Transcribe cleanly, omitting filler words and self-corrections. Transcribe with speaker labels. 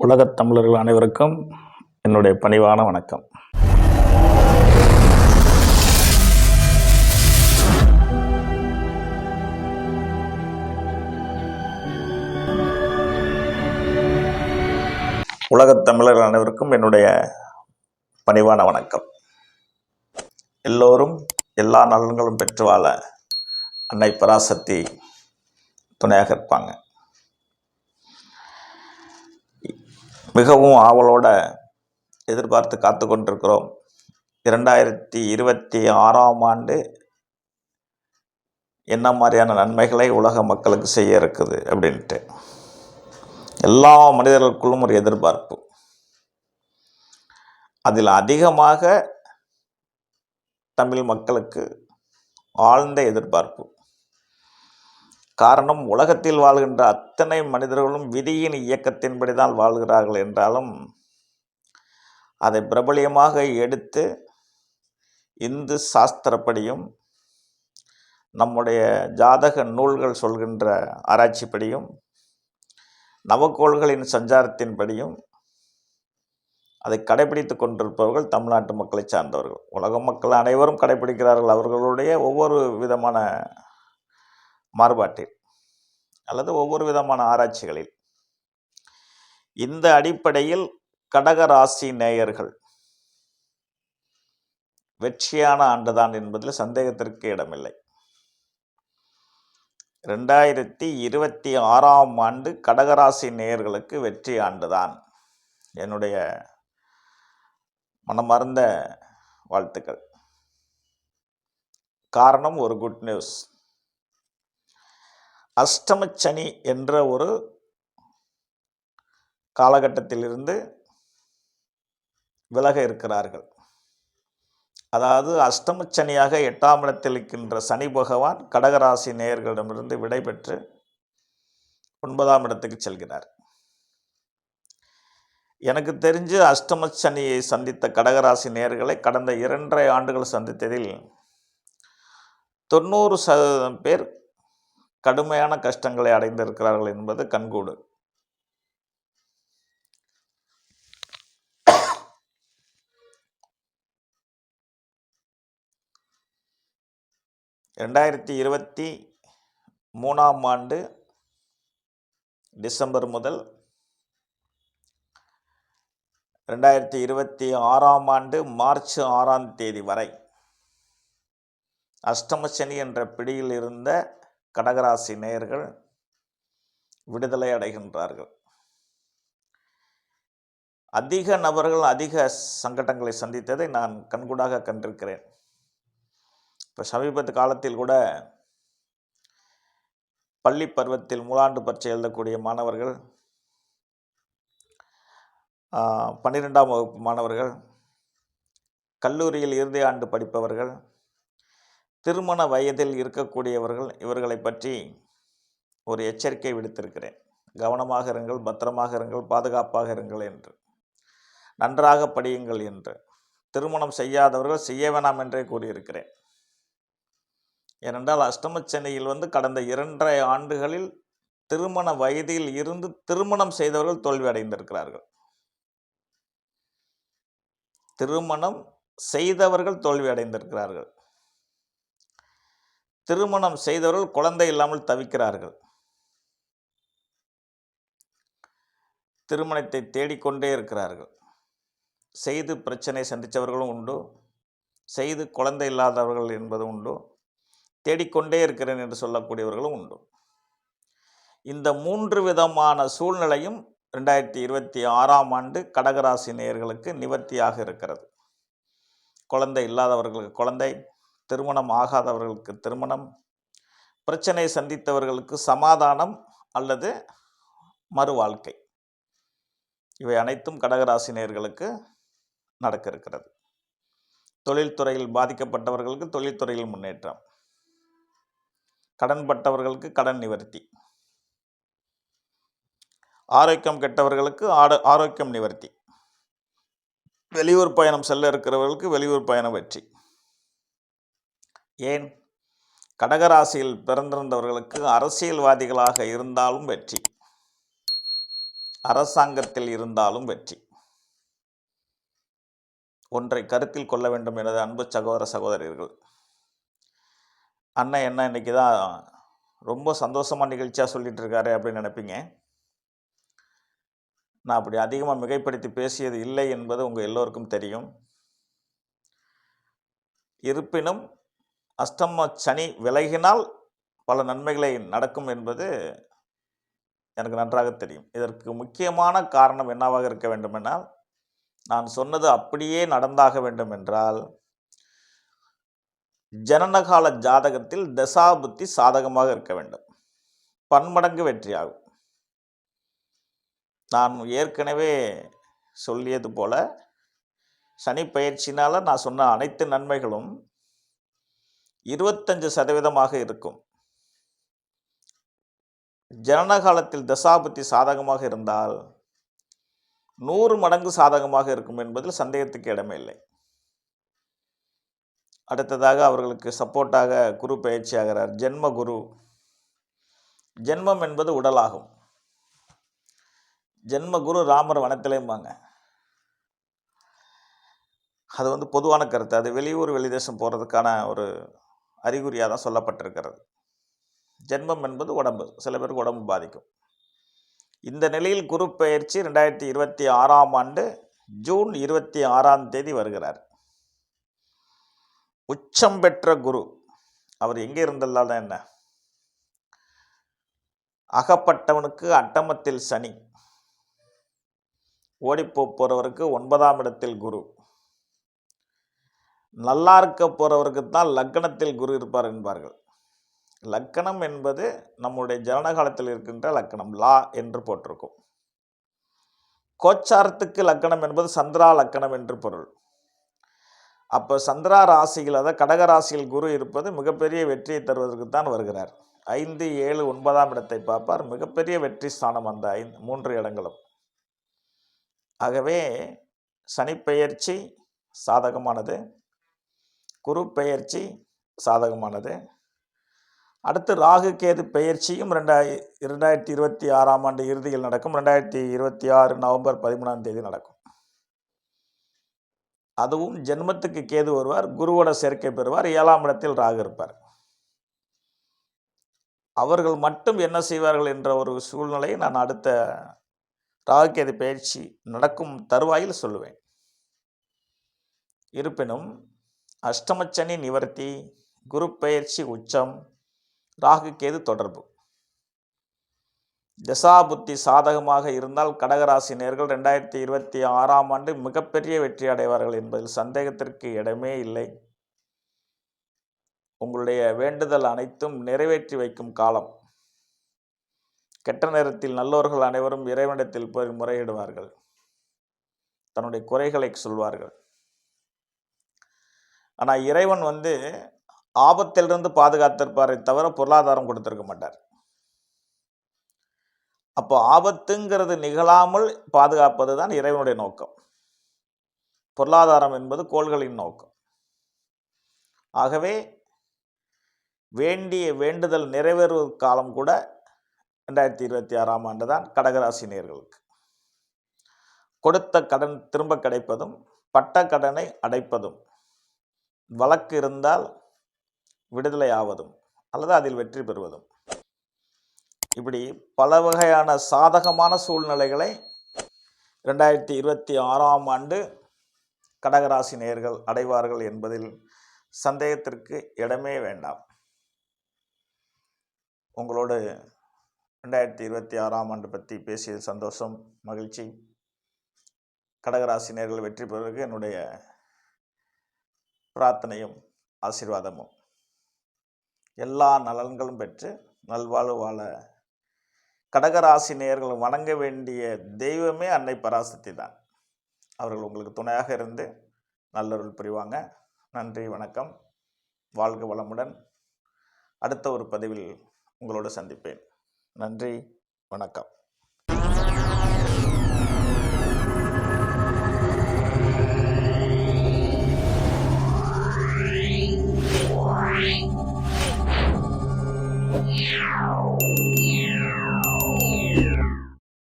Speaker 1: உலகத் தமிழர்கள் அனைவருக்கும் என்னுடைய பணிவான வணக்கம். உலகத் தமிழர்கள் அனைவருக்கும் என்னுடைய பணிவான வணக்கம். எல்லோரும் எல்லா நலன்களும் பெற்று வாழ அன்னை பராசக்தி துணையாக இருப்பாங்க. மிகவும் ஆவலோட எதிர்பார்த்து காத்து கொண்டிருக்கிறோம். 2026 ஆண்டு என்ன மாதிரியான நன்மைகளை உலக மக்களுக்கு செய்ய இருக்குது அப்படின்ட்டு எல்லா மனிதர்களுக்குள்ளும் ஒரு எதிர்பார்ப்பு. அதில் அதிகமாக தமிழ் மக்களுக்கு ஆழ்ந்த எதிர்பார்ப்பு. காரணம், உலகத்தில் வாழ்கின்ற அத்தனை மனிதர்களும் விதியின் இயக்கத்தின்படி தான் வாழ்கிறார்கள் என்றாலும் அதை பிரபலியமாக எடுத்து இந்து சாஸ்திரப்படியும் நம்முடைய ஜாதக நூல்கள் சொல்கின்ற ஆராய்ச்சிப்படியும் நவக்கோள்களின் சஞ்சாரத்தின்படியும் அதை கடைபிடித்து கொண்டிருப்பவர்கள் தமிழ்நாட்டு மக்களை சார்ந்தவர்கள். உலக மக்கள் அனைவரும் கடைபிடிக்கிறார்கள், அவர்களுடைய ஒவ்வொரு விதமான மாறுபாட்டில் அல்லது ஒவ்வொரு விதமான ஆராய்ச்சிகளில். இந்த அடிப்படையில் கடகராசி நேயர்கள் வெற்றியான ஆண்டுதான் என்பதில் சந்தேகத்திற்கு இடமில்லை. 2026 ஆண்டு கடகராசி நேயர்களுக்கு வெற்றி ஆண்டுதான். என்னுடைய மனமார்ந்த வாழ்த்துக்கள். காரணம், ஒரு குட் நியூஸ். அஷ்டமச்சனி என்ற ஒரு காலகட்டத்திலிருந்து விலக இருக்கிறார்கள். அதாவது அஷ்டமச்சனியாக 8ஆம் இடத்தில் இருக்கின்ற சனி பகவான் கடகராசி நேயர்களிடமிருந்து விடைபெற்று 9ஆம் இடத்துக்கு செல்கிறார். எனக்கு தெரிஞ்சு அஷ்டமச்சனியை சந்தித்த கடகராசி நேயர்களை கடந்த 2.5 ஆண்டுகள் சந்தித்ததில் 90% பேர் கடுமையான கஷ்டங்களை அடைந்திருக்கிறார்கள் என்பது கண்கூடு. ஆண்டு டிசம்பர் முதல் 2026 ஆண்டு மார்ச் 6ஆம் தேதி வரை அஷ்டமச்சனி என்ற பிடியில் இருந்த கடகராசி நேயர்கள் விடுதலை அடைகின்றார்கள். அதிக நபர்கள் அதிக சங்கடங்களை சந்தித்ததை நான் கண்கூடாக கண்டிருக்கிறேன். இப்போ சமீபத்து காலத்தில் கூட பள்ளி பருவத்தில் மூலாண்டு பரீட்சை எழுதக்கூடிய மாணவர்கள், 12ஆம் வகுப்பு மாணவர்கள், கல்லூரியில் இறுதி ஆண்டு படிப்பவர்கள், திருமண வயதில் இருக்கக்கூடியவர்கள், இவர்களை பற்றி ஒரு எச்சரிக்கை விடுத்திருக்கிறேன். கவனமாக இருங்கள், பத்திரமாக இருங்கள், பாதுகாப்பாக இருங்கள் என்று, நன்றாக படியுங்கள் என்று. திருமணம் செய்யாதவர்கள் செய்ய வேணாம் என்றே கூறியிருக்கிறேன். ஏனென்றால் அஷ்டமச்சனியில் கடந்த 2.5 ஆண்டுகளில் திருமண வயதில் இருந்து திருமணம் செய்தவர்கள் தோல்வி அடைந்திருக்கிறார்கள். திருமணம் செய்தவர்கள் தோல்வி அடைந்திருக்கிறார்கள். திருமணம் செய்தவர்கள் குழந்தை இல்லாமல் தவிக்கிறார்கள். திருமணத்தை தேடிக்கொண்டே இருக்கிறார்கள். செய்து பிரச்சனை சந்தித்தவர்களும் உண்டு, செய்து குழந்தை இல்லாதவர்கள் என்பதும் உண்டு, தேடிக்கொண்டே இருக்கிறேன் என்று சொல்லக்கூடியவர்களும் உண்டு. இந்த 3 விதமான சூழ்நிலையும் 2026 ஆண்டு கடகராசி நேயர்களுக்கு நிவர்த்தியாக இருக்கிறது. குழந்தை இல்லாதவர்களுக்கு குழந்தை, திருமணம் ஆகாதவர்களுக்கு திருமணம், பிரச்சனை சந்தித்தவர்களுக்கு சமாதானம் அல்லது மறு வாழ்க்கை, இவை அனைத்தும் கடகராசி நேயர்களுக்கு நடக்க இருக்கிறது. தொழில்துறையில் பாதிக்கப்பட்டவர்களுக்கு தொழில்துறையில் முன்னேற்றம், கடன்பட்டவர்களுக்கு கடன் நிவர்த்தி, ஆரோக்கியம் கெட்டவர்களுக்கு ஆரோக்கியம் நிவர்த்தி, வெளியூர் பயணம் செல்ல இருக்கிறவர்களுக்கு வெளியூர் பயணம் வெற்றி. ஏன், கடகராசியில் பிறந்திருந்தவர்களுக்கு அரசியல்வாதிகளாக இருந்தாலும் வெற்றி, அரசாங்கத்தில் இருந்தாலும் வெற்றி. ஒன்றை கருத்தில் கொள்ள வேண்டும் எனது அன்பு சகோதர சகோதரிகள். அண்ணன் என்ன இன்னைக்கு தான் ரொம்ப சந்தோஷமாக நிகழ்ச்சியாக சொல்லிட்டு இருக்காரு அப்படின்னு நினைப்பீங்க. நான் அப்படி அதிகமாக மிகைப்படுத்தி பேசியது இல்லை என்பது உங்கள் எல்லோருக்கும் தெரியும். இருப்பினும் அஷ்டம சனி விலகினால் பல நன்மைகளை நடக்கும் என்பது எனக்கு நன்றாக தெரியும். இதற்கு முக்கியமான காரணம் என்னவாக இருக்க வேண்டுமென்றால், நான் சொன்னது அப்படியே நடந்தாக வேண்டும் என்றால், ஜனனகால ஜாதகத்தில் தசாபுத்தி சாதகமாக இருக்க வேண்டும். பன்மடங்கு வெற்றியாகும். நான் ஏற்கனவே சொல்லியது போல, சனி பயிற்சினால் நான் சொன்ன அனைத்து நன்மைகளும் 25% இருக்கும். ஜனனகாலத்தில் தசாபுத்தி சாதகமாக இருந்தால் 100 மடங்கு சாதகமாக இருக்கும் என்பதில் சந்தேகத்துக்கு இடமே இல்லை. அடுத்ததாக அவர்களுக்கு சப்போர்ட்டாக குரு பயிற்சி ஆகிறார். ஜென்ம குரு. ஜென்மம் என்பது உடலாகும். ஜென்ம குரு ராமர் வனத்திலேம்பாங்க. அது பொதுவான கருத்து. அது வெளியூர் வெளிதேசம் போகிறதுக்கான ஒரு அறிகுறியாக தான் சொல்லப்பட்டிருக்கிறது. ஜென்மம் என்பது உடம்பு. சில பேருக்கு உடம்பு பாதிக்கும். இந்த நிலையில் குரு பெயர்ச்சி 2026ஆம் ஆண்டு ஜூன் 26ஆம் தேதி வருகிறார். உச்சம் பெற்ற குரு. அவர் எங்கே இருந்ததால் தான் என்ன? அகப்பட்டவனுக்கு அட்டமத்தில் சனி, ஓடிப்போறவருக்கு 9ஆம் இடத்தில் குரு, நல்லா இருக்க போறவருக்கு தான் லக்கணத்தில் குரு இருப்பார் என்பார்கள். லக்கணம் என்பது நம்முடைய ஜனனகாலத்தில் இருக்கின்ற லக்கணம், லா என்று போட்டிருக்கும். கோச்சாரத்துக்கு லக்கணம் என்பது சந்திரா லக்கணம் என்று பொருள். அப்போ சந்திரா ராசியில், அதாவது கடக ராசியில் குரு இருப்பது மிகப்பெரிய வெற்றியை தருவதற்கு தான் வருகிறார். 5, 7, 9ஆம் இடத்தை பார்ப்பார். மிகப்பெரிய வெற்றி ஸ்தானம் அந்த 3 இடங்களும். ஆகவே சனி பெயர்ச்சி சாதகமானது, குரு பெயர்ச்சி சாதகமானது. அடுத்து ராகு கேது பெயர்ச்சியும் 2026ஆம் ஆண்டு இறுதியில் நடக்கும். 2026 நவம்பர் 13ஆம் தேதி நடக்கும். அதுவும் ஜென்மத்துக்கு கேது வருவார், குருவோட சேர்க்கை பெறுவார், 7ஆம் இடத்தில் ராகு இருப்பார். அவர்கள் மட்டும் என்ன செய்வார்கள் என்ற ஒரு சூழ்நிலையை நான் அடுத்த ராகு கேது பெயர்ச்சி நடக்கும் தருவாயில் சொல்லுவேன். இருப்பினும் அஷ்டமச்சனி நிவர்த்தி, குரு பெயர்ச்சி உச்சம், ராகு கேது தொடர்பு, தசாபுத்தி சாதகமாக இருந்தால் கடகராசி நேயர்கள் 2026ஆம் ஆண்டு மிகப்பெரிய வெற்றி அடைவார்கள் என்பதில் சந்தேகத்திற்கு இடமே இல்லை. உங்களுடைய வேண்டுதல் அனைத்தும் நிறைவேற்றி வைக்கும் காலம். கெட்ட நேரத்தில் நல்லோர்கள் அனைவரும் இறைவனிடத்தில் போய் முறையிடுவார்கள், தன்னுடைய குறைகளை சொல்வார்கள். ஆனால் இறைவன் ஆபத்திலிருந்து பாதுகாத்திருப்பாரை தவிர பொருளாதாரம் கொடுத்திருக்க மாட்டார். அப்போ ஆபத்துங்கிறது நிகழாமல் பாதுகாப்பது தான் இறைவனுடைய நோக்கம். பொருளாதாரம் என்பது கோள்களின் நோக்கம். ஆகவே வேண்டிய வேண்டுதல் நிறைவேறுவது காலம் கூட 2026ஆம் ஆண்டு தான் கடகராசி நேயர்களுக்கு. கொடுத்த கடன் திரும்ப கிடைப்பதும், பட்ட கடனை அடைப்பதும், வழக்கு இருந்தால் விடுதலை ஆவதும் அல்லது அதில் வெற்றி பெறுவதும், இப்படி பல வகையான சாதகமான சூழ்நிலைகளை 2026ஆம் ஆண்டு கடகராசி நேயர்கள் அடைவார்கள் என்பதில் சந்தேகத்திற்கு இடமே வேண்டாம். உங்களோடு 2026ஆம் ஆண்டு பற்றி பேசியது சந்தோஷம், மகிழ்ச்சி. கடகராசி நேயர்கள் வெற்றி பெறுவதற்கு என்னுடைய பிரார்த்தனையும் ஆசீர்வாதமும். எல்லா நலன்களும் பெற்று நல்வாழ்வு வாழ கடகராசி நேயர்கள் வணங்க வேண்டிய தெய்வமே அன்னை பராசக்தி தான். அவர்கள் உங்களுக்கு துணையாக இருந்து நல்லருள் புரிவாங்க. நன்றி, வணக்கம். வாழ்க வளமுடன். அடுத்த ஒரு பதிவில் உங்களோடு சந்திப்பேன். நன்றி, வணக்கம்.